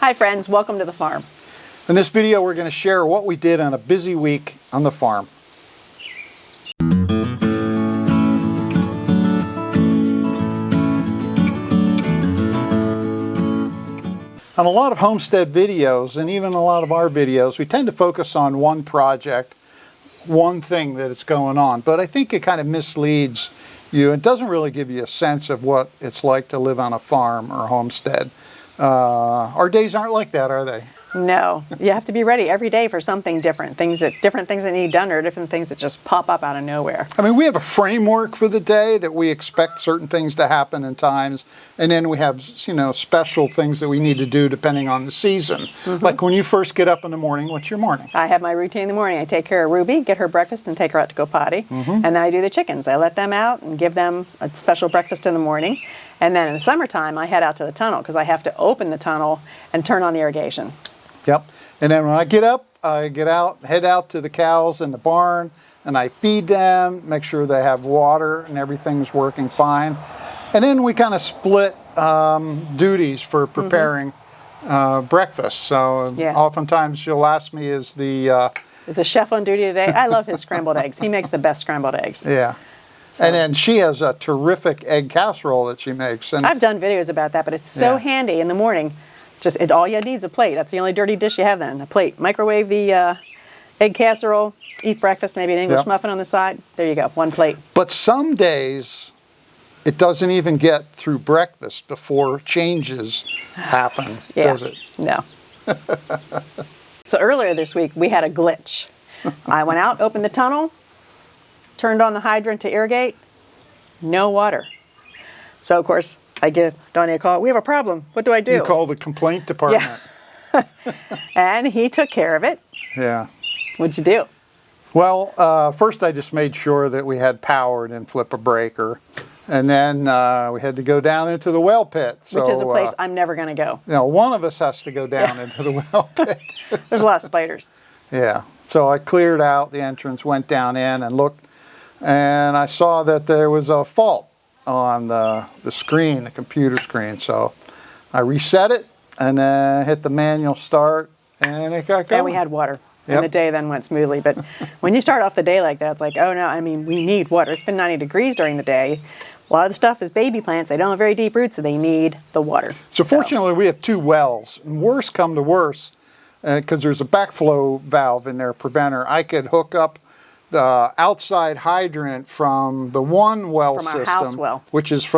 Hi friends, welcome to the farm. In this video we're going to share what we did on a busy week on the farm. On a lot of homestead videos and even a lot of our videos, we tend to focus on one project, one thing that is going on, but I think it kind of misleads you. It doesn't really give you a sense of what it's like to live on a farm or a homestead. Our days aren't like that, are they? No, you have to be ready every day for something different. Different things that need done or different things that just pop up out of nowhere. I mean, we have a framework for the day that we expect certain things to happen in times, and then we have, special things that we need to do depending on the season. Like when you first get up in the morning, what's your morning? I have my routine in the morning. I take care of Ruby, get her breakfast, and take her out to go potty. And then I do the chickens. I let them out and give them a special breakfast in the morning. And then in the summertime, I head out to the tunnel because I have to open the tunnel and turn on the irrigation. Yep. And then when I get up, I head out to the cows in the barn, and I feed them, make sure they have water and everything's working fine. And then we kind of split duties for preparing breakfast. So oftentimes she'll ask me, is the chef on duty today? I love his scrambled eggs. He makes the best scrambled eggs. Yeah. So. And then she has a terrific egg casserole that she makes. And I've done videos about that, but it's so handy in the morning. All you need is a plate. That's the only dirty dish you have then, a plate. Microwave the egg casserole, eat breakfast, maybe an English muffin on the side. There you go, one plate. But some days, it doesn't even get through breakfast before changes happen, does it? No. So earlier this week, we had a glitch. I went out, opened the tunnel, turned on the hydrant to irrigate, no water. So, of course, I give Donnie a call. We have a problem. What do I do? You call the complaint department. Yeah. And he took care of it. Yeah. What'd you do? Well, first I just made sure that we had power and then flip a breaker. And then we had to go down into the well pit. Which is a place I'm never going to go. One of us has to go down into the well pit. There's a lot of spiders. Yeah. So I cleared out the entrance, went down in and looked. And I saw that there was a fault on the screen, the computer screen. So I reset it and then hit the manual start and it got going. And we had water. And the day then went smoothly. But when you start off the day like that, it's like, oh no, I mean, we need water. It's been 90 degrees during the day. A lot of the stuff is baby plants. They don't have very deep roots, so they need the water. So fortunately, we have two wells. And worse come to worse, because there's a backflow valve in their preventer, I could hook up the outside hydrant from the one well from system, our house well, which is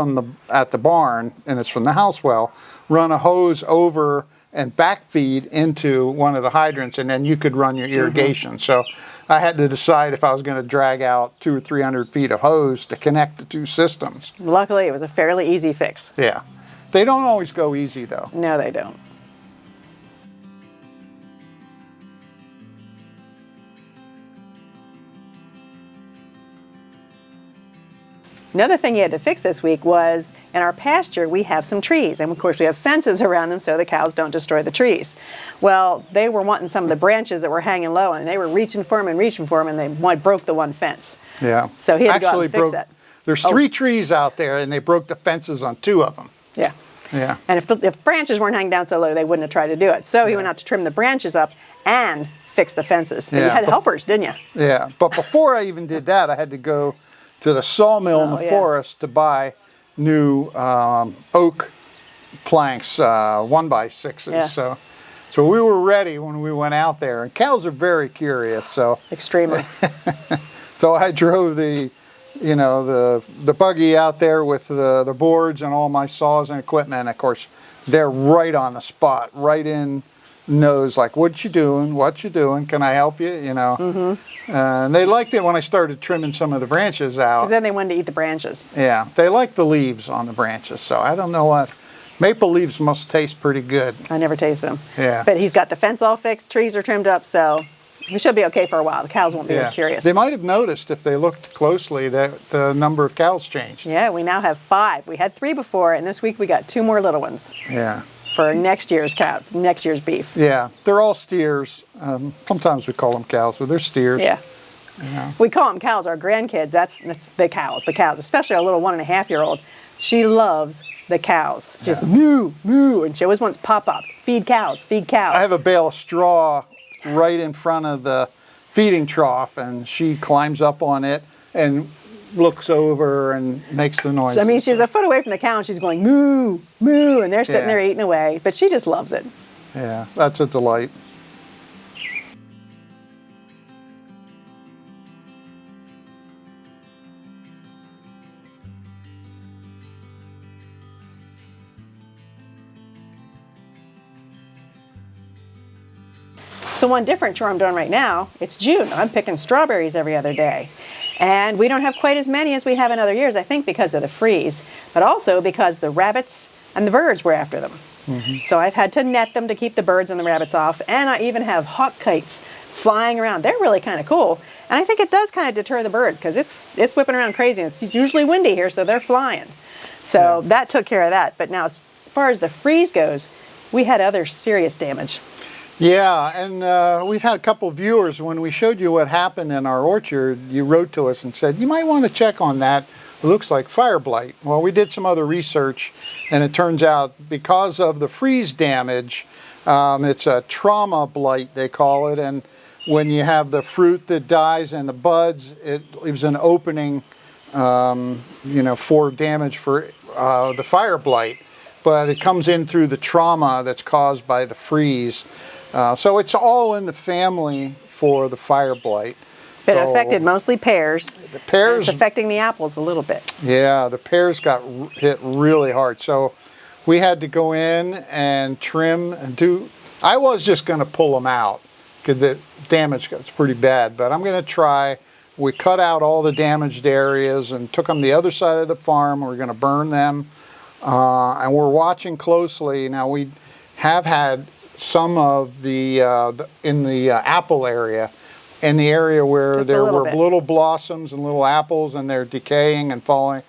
at the barn, and it's from the house well, run a hose over and backfeed into one of the hydrants, and then you could run your irrigation. So I had to decide if I was going to drag out 200 or 300 feet of hose to connect the two systems. Luckily, it was a fairly easy fix. Yeah. They don't always go easy, though. No, they don't. Another thing you had to fix this week was in our pasture we have some trees, and of course we have fences around them so the cows don't destroy the trees. Well, they were wanting some of the branches that were hanging low, and they were reaching for them, and they broke the one fence. Yeah. So he had to go out and fix that. There's 3 trees out there, and they broke the fences on 2 of them. Yeah. Yeah. And if branches weren't hanging down so low, they wouldn't have tried to do it. So he went out to trim the branches up and fix the fences. And you had helpers, didn't you? Yeah. But before I even did that, I had to go to the sawmill in the forest to buy new oak planks, 1x6s. Yeah. So we were ready when we went out there. And cows are very curious. So extremely. So I drove the buggy out there with the boards and all my saws and equipment. And of course, they're right on the spot, right in nose, like, what you doing? What you doing? Can I help you? And they liked it when I started trimming some of the branches out. Because then they wanted to eat the branches. Yeah, they like the leaves on the branches. So I don't know what. Maple leaves must taste pretty good. I never tasted them. Yeah. But he's got the fence all fixed, trees are trimmed up, so we should be okay for a while. The cows won't be as curious. They might have noticed if they looked closely that the number of cows changed. Yeah, we now have 5. We had 3 before, and this week we got 2 more little ones. Yeah. For next year's beef. Yeah, they're all steers. Sometimes we call them cows, but they're steers. Yeah. We call them cows. Our grandkids, that's the cows, especially our little 1.5-year-old. She loves the cows. She's moo, moo, and she always wants pop-up. Feed cows, feed cows. I have a bale of straw right in front of the feeding trough, and she climbs up on it and looks over and makes the noise. I mean, she's a foot away from the cow, and she's going moo, moo, and they're sitting there eating away, but she just loves it. Yeah, that's a delight. So one different chore I'm doing right now, it's June. I'm picking strawberries every other day. And we don't have quite as many as we have in other years, I think because of the freeze, but also because the rabbits and the birds were after them. So I've had to net them to keep the birds and the rabbits off, and I even have hawk kites flying around. They're really kind of cool. And I think it does kind of deter the birds because it's whipping around crazy. It's usually windy here, so they're flying. So that took care of that. But now as far as the freeze goes, we had other serious damage. Yeah, and we've had a couple of viewers, when we showed you what happened in our orchard, you wrote to us and said, you might want to check on that. It looks like fire blight. Well, we did some other research, and it turns out because of the freeze damage, it's a trauma blight, they call it, and when you have the fruit that dies and the buds, it leaves an opening, for damage for the fire blight. But it comes in through the trauma that's caused by the freeze. So it's all in the family for the fire blight. It affected mostly pears. The pears, it's affecting the apples a little bit. Yeah, the pears got hit really hard. So we had to go in and trim and do. I was just going to pull them out because the damage got pretty bad. But I'm going to try. We cut out all the damaged areas and took them the other side of the farm. We're going to burn them. And we're watching closely. Now we have had some of the in the apple area, in the area where there were little blossoms and little apples, and they're decaying and falling.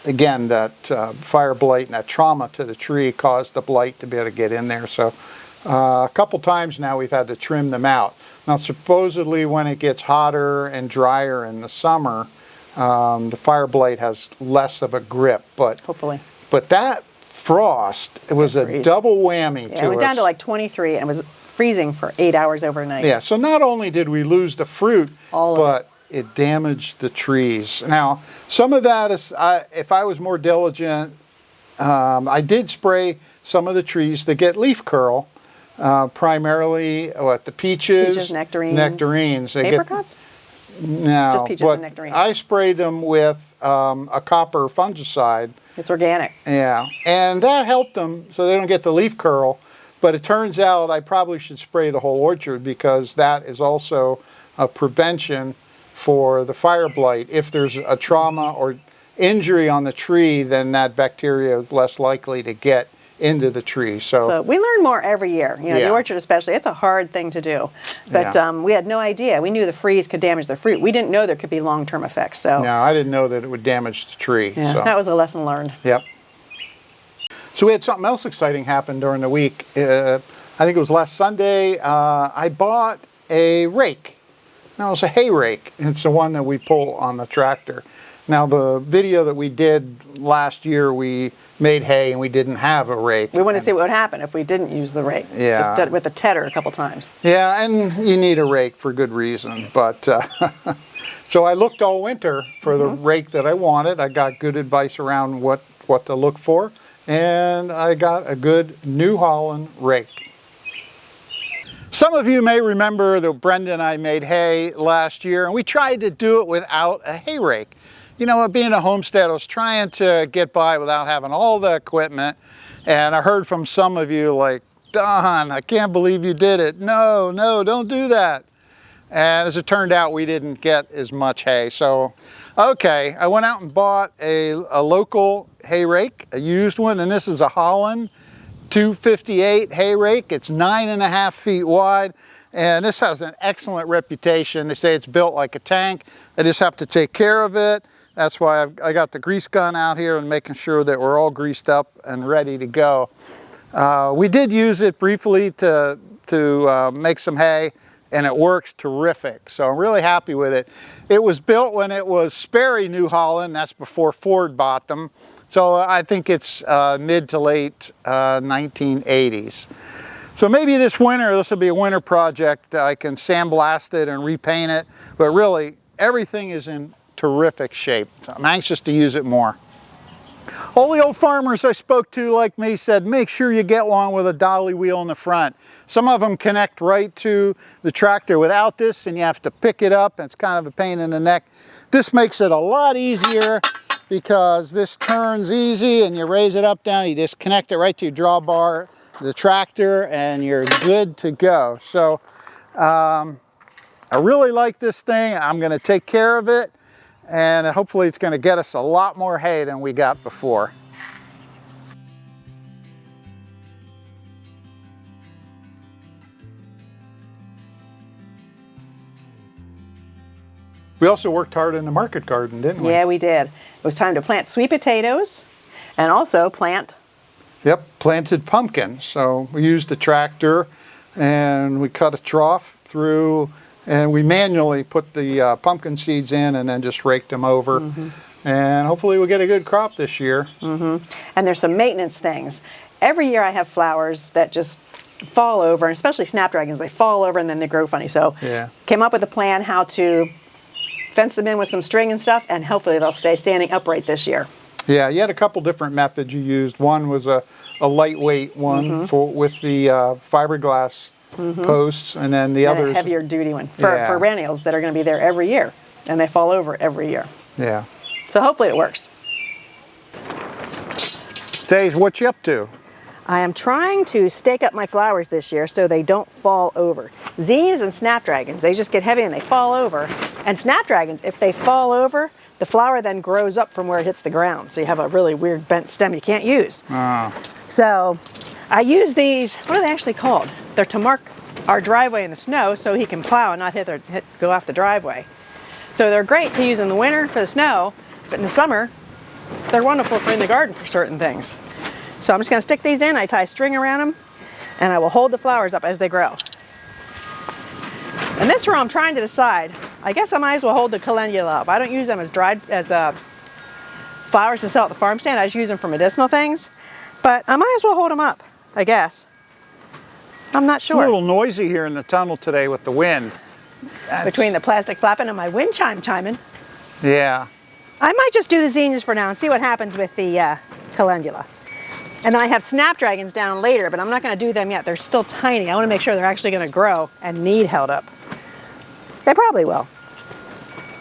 Again, that fire blight and that trauma to the tree caused the blight to be able to get in there. So a couple times now we've had to trim them out. Now supposedly when it gets hotter and drier in the summer, the fire blight has less of a grip. But hopefully. But that frost, it was a double whammy to us. It went down to like 23 and it was freezing for 8 hours overnight. Yeah, so not only did we lose the fruit, but it damaged the trees. Now, some of that is, if I was more diligent, I did spray some of the trees that get leaf curl, primarily the peaches, nectarines. Apricots? No, just peaches and nectarines. I sprayed them with a copper fungicide. It's organic. Yeah, and that helped them so they don't get the leaf curl. But it turns out I probably should spray the whole orchard because that is also a prevention for the fire blight. If there's a trauma or injury on the tree, then that bacteria is less likely to get into the tree. So we learn more every year. You know, the orchard especially, it's a hard thing to do. But we had no idea. We knew the freeze could damage the fruit. We didn't know there could be long-term effects. So no, I didn't know that it would damage the tree. Yeah, so. That was a lesson learned. Yep. So we had something else exciting happen during the week. I think it was last Sunday. I bought a rake. Now it's a hay rake. It's the one that we pull on the tractor. Now the video that we did last year, we made hay and we didn't have a rake. We want to see what would happen if we didn't use the rake. Yeah. Just did it with a tedder a couple times. Yeah, and you need a rake for good reason. But so I looked all winter for the rake that I wanted. I got good advice around what to look for. And I got a good New Holland rake. Some of you may remember that Brenda and I made hay last year, and we tried to do it without a hay rake. You know, being a homestead, I was trying to get by without having all the equipment, and I heard from some of you like, Don, I can't believe you did it. No, don't do that. And as it turned out, we didn't get as much hay. So, okay, I went out and bought a local hay rake, a used one, and this is a Holland 258 hay rake. It's 9.5 feet wide, and this has an excellent reputation. They say it's built like a tank. I just have to take care of it. That's why I got the grease gun out here and making sure that we're all greased up and ready to go. We did use it briefly to make some hay, and it works terrific. So I'm really happy with it. It was built when it was Sperry New Holland. That's before Ford bought them. So I think it's mid to late 1980s. So maybe this winter, this will be a winter project. I can sandblast it and repaint it, but really everything is in terrific shape. So I'm anxious to use it more. All the old farmers I spoke to like me said, make sure you get one with a dolly wheel in the front. Some of them connect right to the tractor without this, and you have to pick it up, and it's kind of a pain in the neck. This makes it a lot easier because this turns easy, and you raise it up, down, you just connect it right to your drawbar, the tractor, and you're good to go. So I really like this thing. I'm going to take care of it, and hopefully it's going to get us a lot more hay than we got before. We also worked hard in the market garden, didn't we? Yeah, we did. It was time to plant sweet potatoes and also plant. Yep, planted pumpkins. So we used the tractor and we cut a trough through, and we manually put the pumpkin seeds in and then just raked them over. And hopefully we'll get a good crop this year. And there's some maintenance things. Every year I have flowers that just fall over, and especially snapdragons, they fall over and then they grow funny. So came up with a plan how to fence them in with some string and stuff, and hopefully they'll stay standing upright this year. Yeah, you had a couple different methods you used. One was a lightweight one with the fiberglass posts, and then the other a heavier duty one for perennials that are going to be there every year, and they fall over every year. Yeah. So hopefully it works. Days, what you up to? I am trying to stake up my flowers this year so they don't fall over. Zinnias and snapdragons, they just get heavy and they fall over. And snapdragons, if they fall over, the flower then grows up from where it hits the ground. So you have a really weird bent stem you can't use. So I use these, what are they actually called? They're to mark our driveway in the snow so he can plow and not go off the driveway. So they're great to use in the winter for the snow, but in the summer, they're wonderful for in the garden for certain things. So I'm just going to stick these in, I tie string around them, and I will hold the flowers up as they grow. And this row I'm trying to decide, I guess I might as well hold the calendula up. I don't use them as dried, flowers to sell at the farm stand. I just use them for medicinal things. But I might as well hold them up, I guess. I'm not sure. It's a little noisy here in the tunnel today with the wind. Between the plastic flapping and my wind chime chiming. Yeah. I might just do the zinnias for now and see what happens with the calendula. And then I have snapdragons down later, but I'm not going to do them yet. They're still tiny. I want to make sure they're actually going to grow and need held up. They probably will.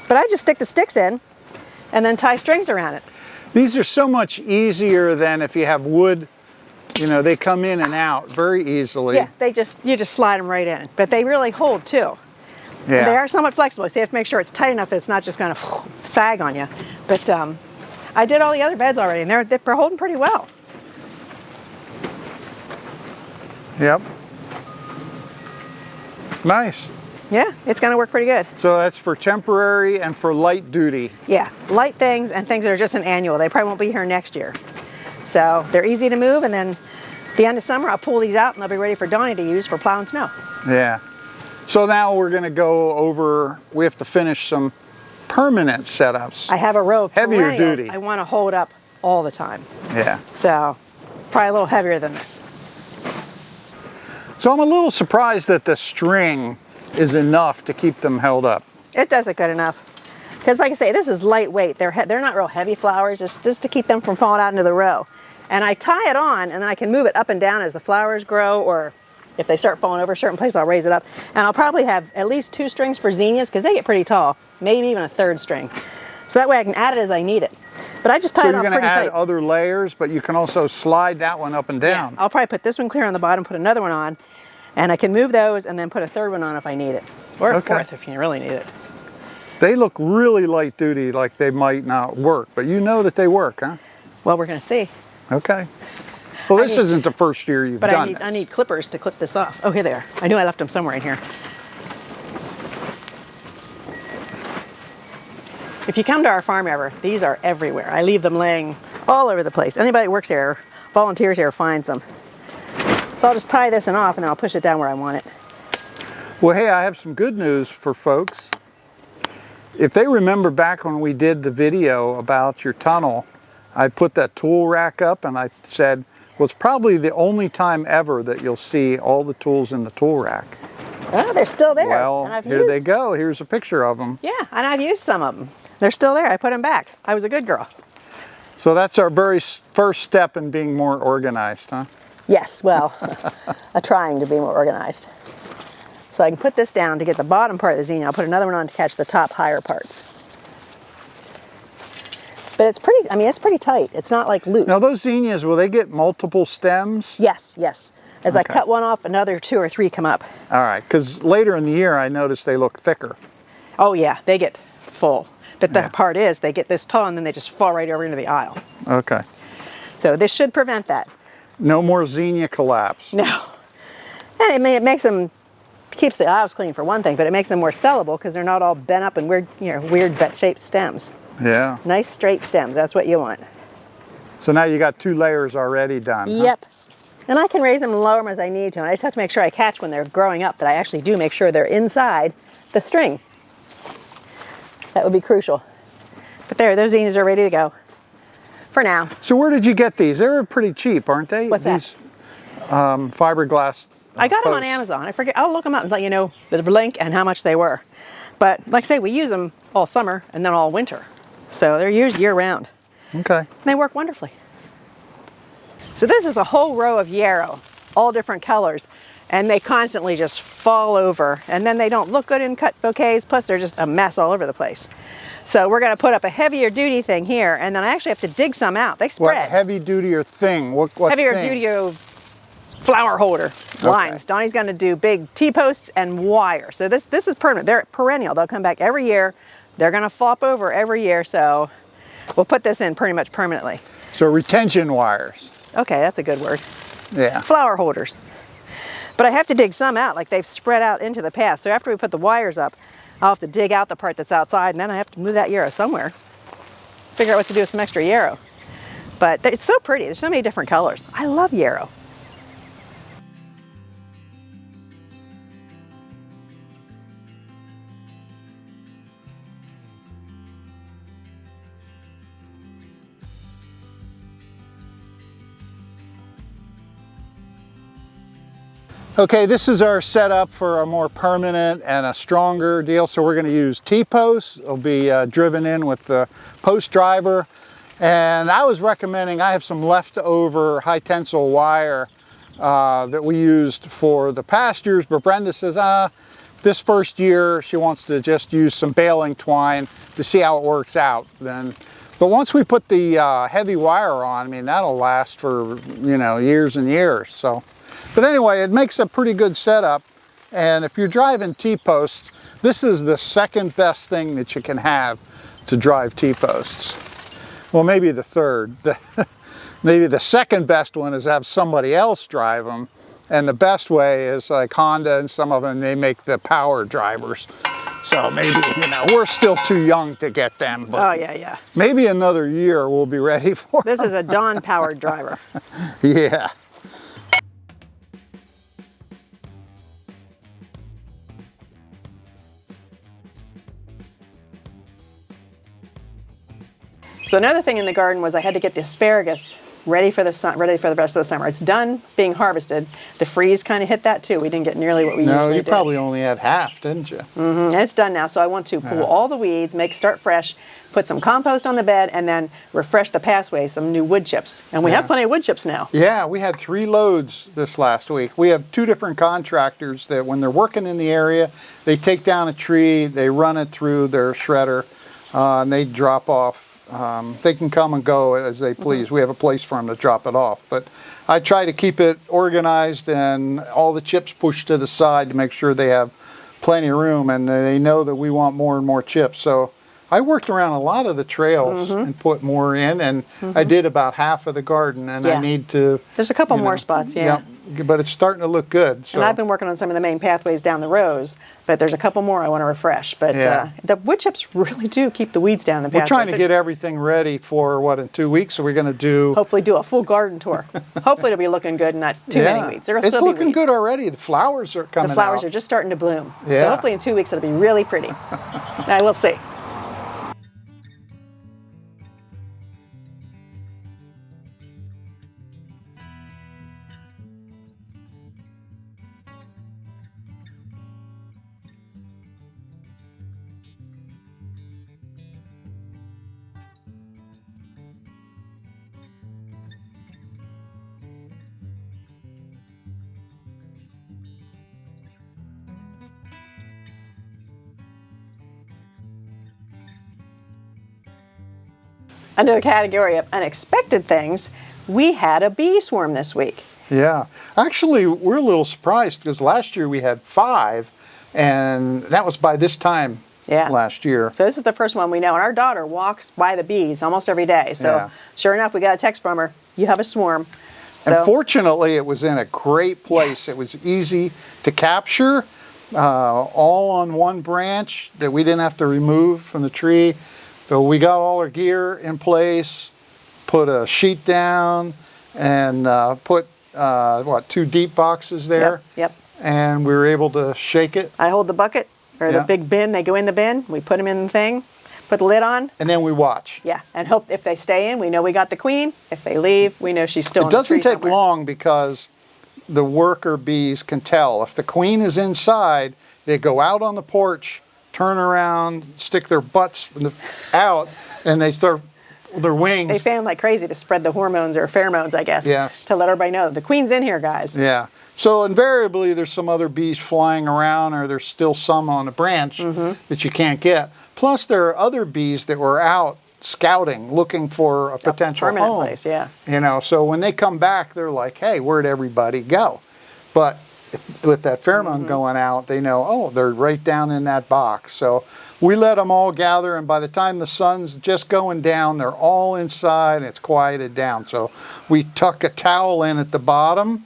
But I just stick the sticks in and then tie strings around it. These are so much easier than if you have wood. You know, they come in and out very easily. Yeah, you just slide them right in. But they really hold too. Yeah. They are somewhat flexible, so you have to make sure it's tight enough that it's not just going to sag on you. But I did all the other beds already, and they're holding pretty well. Yep. Nice. Yeah, it's going to work pretty good. So that's for temporary and for light duty. Yeah, light things and things that are just an annual. They probably won't be here next year. So they're easy to move, and then at the end of summer I'll pull these out and they'll be ready for Donnie to use for plowing snow. Yeah. So now we're going to go over, we have to finish some permanent setups. I have a row of heavier perennials duty. I want to hold up all the time. Yeah. So probably a little heavier than this. So I'm a little surprised that the string is enough to keep them held up. It does it good enough. Because like I say, this is lightweight. They're not real heavy flowers, just to keep them from falling out into the row. And I tie it on, and then I can move it up and down as the flowers grow, or if they start falling over a certain place, I'll raise it up. And I'll probably have at least 2 strings for zinnias, because they get pretty tall, maybe even a 3rd string. So that way I can add it as I need it. But I just tie it off pretty tight. So you're going to add other layers, but you can also slide that one up and down. Yeah, I'll probably put this one clear on the bottom, put another one on, and I can move those and then put a 3rd one on if I need it. Or a 4th if you really need it. They look really light duty, like they might not work, but you know that they work, huh? Well, we're going to see. Okay. Well, this isn't the first year you've done this. But I need clippers to clip this off. Oh, here they are. I knew I left them somewhere in here. If you come to our farm ever, these are everywhere. I leave them laying all over the place. Anybody that works here, volunteers here, finds them. So I'll just tie this one off and then I'll push it down where I want it. Well, hey, I have some good news for folks. If they remember back when we did the video about your tunnel, I put that tool rack up and I said, well, it's probably the only time ever that you'll see all the tools in the tool rack. Oh, they're still there. Well, and here they go. Here's a picture of them. Yeah, and I've used some of them. They're still there. I put them back. I was a good girl. So that's our very first step in being more organized, huh? Yes, well, trying to be more organized. So I can put this down to get the bottom part of the zinnia. I'll put another one on to catch the top higher parts. But it's pretty, I mean, it's pretty tight. It's not like loose. Now those zinnias, will they get multiple stems? Yes, yes. As I cut one off, another 2 or 3 come up. All right, because later in the year I noticed they look thicker. Oh yeah, they get full. But the part is, they get this tall and then they just fall right over into the aisle. Okay. So this should prevent that. No more zinnia collapse. No. And it makes them, keeps the aisles clean for one thing, but it makes them more sellable because they're not all bent up in weird shaped stems. Yeah. Nice straight stems, that's what you want. So now you got 2 layers already done. Yep. Huh? And I can raise them and lower them as I need to. And I just have to make sure I catch when they're growing up that I actually do make sure they're inside the string. That would be crucial. But there, those zinnias are ready to go. For now. So where did you get these? They were pretty cheap, aren't they? What's these, fiberglass I got them on posts. Amazon. I forget. I'll look them up and let you know the link and how much they were. But like I say, we use them all summer and then all winter. So they're used year round. Okay. And they work wonderfully. So this is a whole row of yarrow, all different colors, and they constantly just fall over, and then they don't look good in cut bouquets, plus they're just a mess all over the place. So we're going to put up a heavier duty thing here, and then I actually have to dig some out. They spread. What heavy duty thing? What heavier thing? duty flower holder lines. Donnie's going to do big T-posts and wire. So this is permanent. They're perennial. They'll come back every year. They're going to flop over every year, so we'll put this in pretty much permanently. So retention wires. Okay, that's a good word. Yeah. Flower holders. But I have to dig some out, like they've spread out into the path. So after we put the wires up, I'll have to dig out the part that's outside, and then I have to move that yarrow somewhere. Figure out what to do with some extra yarrow. But it's so pretty. There's so many different colors. I love yarrow. Okay, this is our setup for a more permanent and a stronger deal. So we're going to use T-posts. It'll be driven in with the post driver. And I was recommending, I have some leftover high tensile wire that we used for the pastures, but Brenda says, this first year she wants to just use some baling twine to see how it works out. But once we put the heavy wire on, I mean, that'll last for, years and years. So. But anyway, it makes a pretty good setup, and if you're driving T-posts, this is the second best thing that you can have to drive T-posts. Well, maybe the third. Maybe the second best one is have somebody else drive them, and the best way is like Honda and some of them, they make the power drivers. So maybe, we're still too young to get them, but oh, yeah. Maybe another year we'll be ready for This them. is a Dawn-powered driver. Yeah. So another thing in the garden was I had to get the asparagus ready for the rest of the summer. It's done being harvested. The freeze kind of hit that too. We didn't get nearly what we usually did. No, you probably only had half, didn't you? And it's done now, so I want to pull all the weeds, start fresh, put some compost on the bed, and then refresh the pathway, some new wood chips. And we have plenty of wood chips now. Yeah, we had 3 loads this last week. We have 2 different contractors that when they're working in the area, they take down a tree, they run it through their shredder, and they drop off. They can come and go as they please. We have a place for them to drop it off. But I try to keep it organized and all the chips pushed to the side to make sure they have plenty of room, and they know that we want more and more chips. So I worked around a lot of the trails and put more in, and I did about half of the garden, and I need to... There's a couple more spots, but it's starting to look good. So. And I've been working on some of the main pathways down the rows, but there's a couple more I want to refresh. But the wood chips really do keep the weeds down the pathway. We're trying to get everything ready for, in 2 weeks, so we're going to do... Hopefully do a full garden tour. Hopefully it'll be looking good and not too many weeds. There'll it's still be looking weeds. good already. The flowers are coming out. The flowers are just starting to bloom. Yeah. So hopefully in 2 weeks it'll be really pretty. I will see. under the category of unexpected things, we had a bee swarm this week. Yeah. Actually, we're a little surprised because last year we had 5, and that was by this time last year. So this is the first one we know. And our daughter walks by the bees almost every day. So sure enough, we got a text from her. You have a swarm. And fortunately, it was in a great place. It was easy to capture, all on one branch that we didn't have to remove from the tree. So we got all our gear in place, put a sheet down, and put 2 deep boxes there. Yep. And we were able to shake it. I hold the bucket or the big bin. They go in the bin. We put them in the thing, put the lid on. And then we watch. Yeah, and hope if they stay in, we know we got the queen. If they leave, we know she's still in the tree somewhere. It doesn't take long because the worker bees can tell. If the queen is inside, they go out on the porch, turn around, stick their butts out, and they start their wings. They fan like crazy to spread the hormones or pheromones, I guess. Yes. To let everybody know the queen's in here, guys. Yeah. So invariably, there's some other bees flying around, or there's still some on a branch that you can't get. Plus, there are other bees that were out scouting, looking for a potential permanent home. place, yeah. You know, so when they come back, they're like, "Hey, where'd everybody go?" But with that pheromone going out, they know, oh, they're right down in that box. So we let them all gather, and by the time the sun's just going down, they're all inside, and it's quieted down. So we tuck a towel in at the bottom,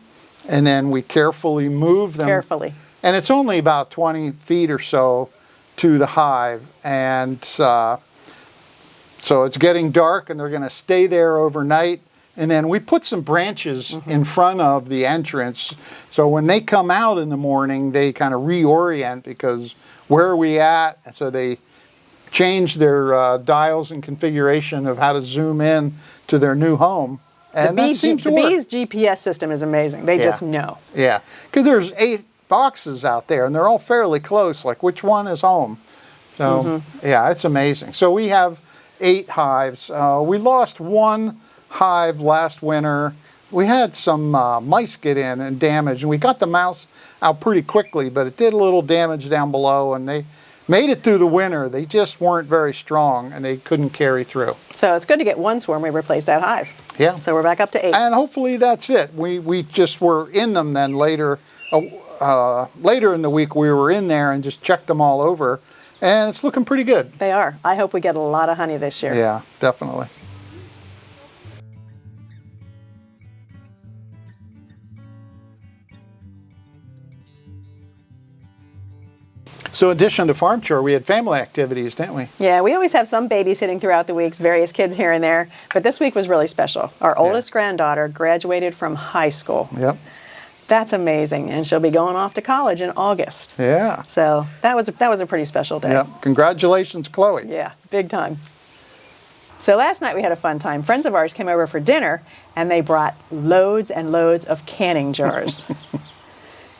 and then we carefully move them. Carefully. And it's only about 20 feet or so to the hive. And so it's getting dark, and they're going to stay there overnight. And then we put some branches in front of the entrance. So when they come out in the morning, they kind of reorient because where are we at? And so they change their dials and configuration of how to zoom in to their new home. And that seems to work. The bees' GPS system is amazing. They just know. Yeah, because there's 8 boxes out there, and they're all fairly close, like which one is home. So, yeah, it's amazing. So we have 8 hives. We lost 1 hive last winter. We had some mice get in and damage, and we got the mouse out pretty quickly, but it did a little damage down below, and they made it through the winter. They just weren't very strong, and they couldn't carry through. So it's good to get 1 swarm. We replaced that hive. Yeah. So we're back up to 8. And hopefully that's it. We just were in them then later. Later in the week we were in there and just checked them all over, and it's looking pretty good. They are. I hope we get a lot of honey this year. Yeah, definitely. So in addition to farm chore, we had family activities, didn't we? Yeah, we always have some babysitting throughout the weeks, various kids here and there, but this week was really special. Our oldest granddaughter graduated from high school. Yep. That's amazing, and she'll be going off to college in August. Yeah. So that was a pretty special day. Yep. Congratulations, Chloe. Yeah, big time. So last night we had a fun time. Friends of ours came over for dinner, and they brought loads and loads of canning jars.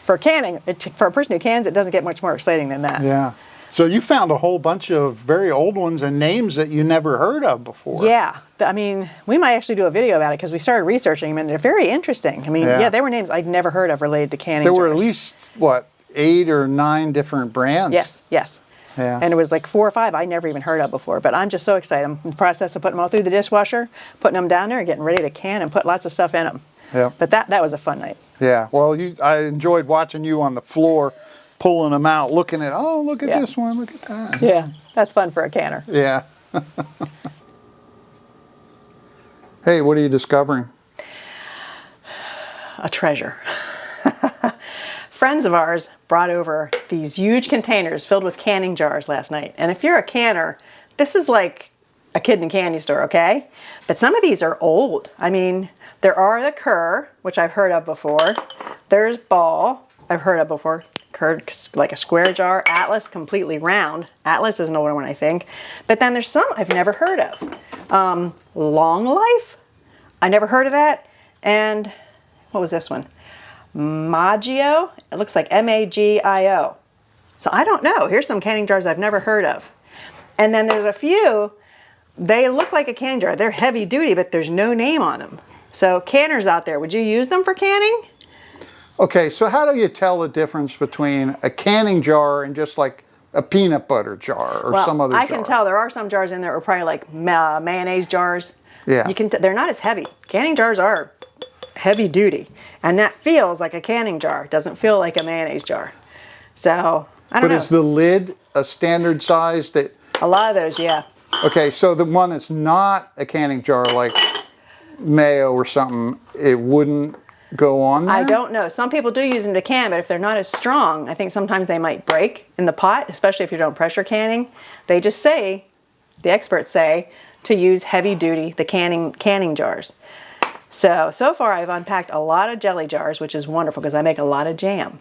For canning, for a person who cans, it doesn't get much more exciting than that. Yeah. So you found a whole bunch of very old ones and names that you never heard of before. Yeah. I mean, we might actually do a video about it because we started researching them, and they're very interesting. I mean, yeah, they were names I'd never heard of related to canning There jars. were at least, what, 8 or 9 different brands? Yes, yes. Yeah. And it was like 4 or 5 I never even heard of before. But I'm just so excited. I'm in the process of putting them all through the dishwasher, putting them down there, and getting ready to can and put lots of stuff in them. Yeah. But that was a fun night. Yeah. Well, I enjoyed watching you on the floor, pulling them out, looking at, oh, look at this one, look at that. Yeah, that's fun for a canner. Yeah. Hey, what are you discovering? A treasure. Friends of ours brought over these huge containers filled with canning jars last night. And if you're a canner, this is like a kid in a candy store, okay? But some of these are old. I mean, there are the Kerr, which I've heard of before. There's Ball, I've heard of before. Kerr, like a square jar. Atlas, completely round. Atlas is an older one, I think. But then there's some I've never heard of. Long Life, I never heard of that. And what was this one? Maggio, it looks like M-A-G-I-O. So I don't know. Here's some canning jars I've never heard of. And then there's a few, they look like a canning jar. They're heavy duty, but there's no name on them. So canners out there, would you use them for canning? Okay, so how do you tell the difference between a canning jar and just like a peanut butter jar or Well, some other I jar. can tell there are some jars in there that are probably like mayonnaise jars. Yeah. You can. They're not as heavy. Canning jars are heavy duty, and that feels like a canning jar. It doesn't feel like a mayonnaise jar. So I don't But know. is the lid a standard size that? A lot of those, yeah. Okay, so the one that's not a canning jar, like mayo or something, it wouldn't go on there? I don't know. Some people do use them to can, but if they're not as strong, I think sometimes they might break in the pot, especially if you don't pressure canning. They just say, the experts say, to use heavy duty, the canning jars. So far I've unpacked a lot of jelly jars, which is wonderful because I make a lot of jam.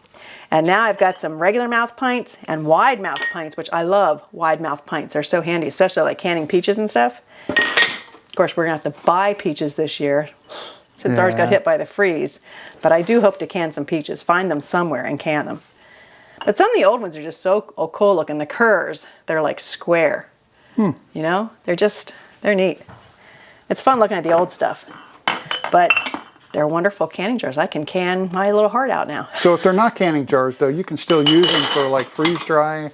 And now I've got some regular mouth pints and wide mouth pints, which I love wide mouth pints. They're so handy, especially like canning peaches and stuff. Of course, we're gonna have to buy peaches this year since ours got hit by the freeze. But I do hope to can some peaches, find them somewhere and can them. But some of the old ones are just so cool looking. The curs, they're like square. You know, they're neat. It's fun looking at the old stuff. But they're wonderful canning jars. I can can my little heart out now. So if they're not canning jars, though, you can still use them for like freeze-dry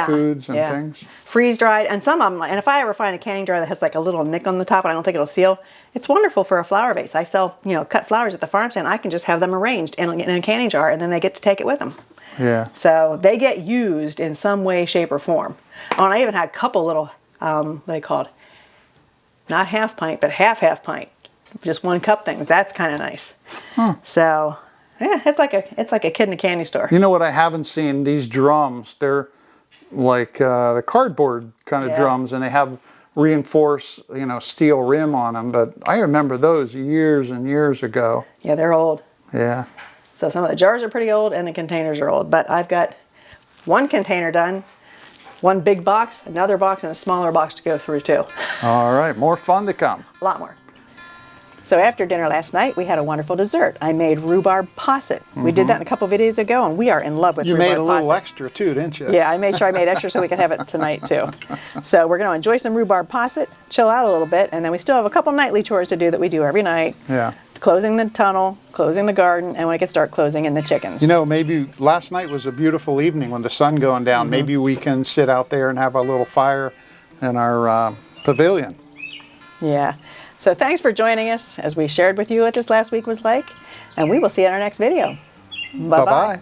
foods and things? Freeze-dried, and some of them, and if I ever find a canning jar that has like a little nick on the top and I don't think it'll seal, it's wonderful for a flower vase. I sell, cut flowers at the farm stand. I can just have them arranged in a canning jar and then they get to take it with them. Yeah. So they get used in some way, shape, or form. Oh, and I even had a couple little, what are they called? Not half pint, but half pint. Just 1 cup things. That's kind of nice. So, yeah, it's like a kid in a candy store. You know what I haven't seen? These drums. They're like the cardboard kind of drums, and they have reinforced, steel rim on them. But I remember those years and years ago. Yeah, they're old. Yeah. So some of the jars are pretty old, and the containers are old. But I've got 1 container done, 1 big box, another box, and a smaller box to go through too. All right, more fun to come. A lot more. So after dinner last night, we had a wonderful dessert. I made rhubarb posset. We did that a couple videos ago, and we are in love with You rhubarb made a little posset. extra too, didn't you? Yeah, I made sure I made extra so we could have it tonight too. So we're going to enjoy some rhubarb posset, chill out a little bit, and then we still have a couple nightly chores to do that we do every night. Yeah. Closing the tunnel, closing the garden, and when it gets dark, closing in the chickens. Maybe last night was a beautiful evening when the sun going down. Maybe we can sit out there and have a little fire in our pavilion. Yeah. So thanks for joining us as we shared with you what this last week was like, and we will see you in our next video. Bye-bye. Bye-bye.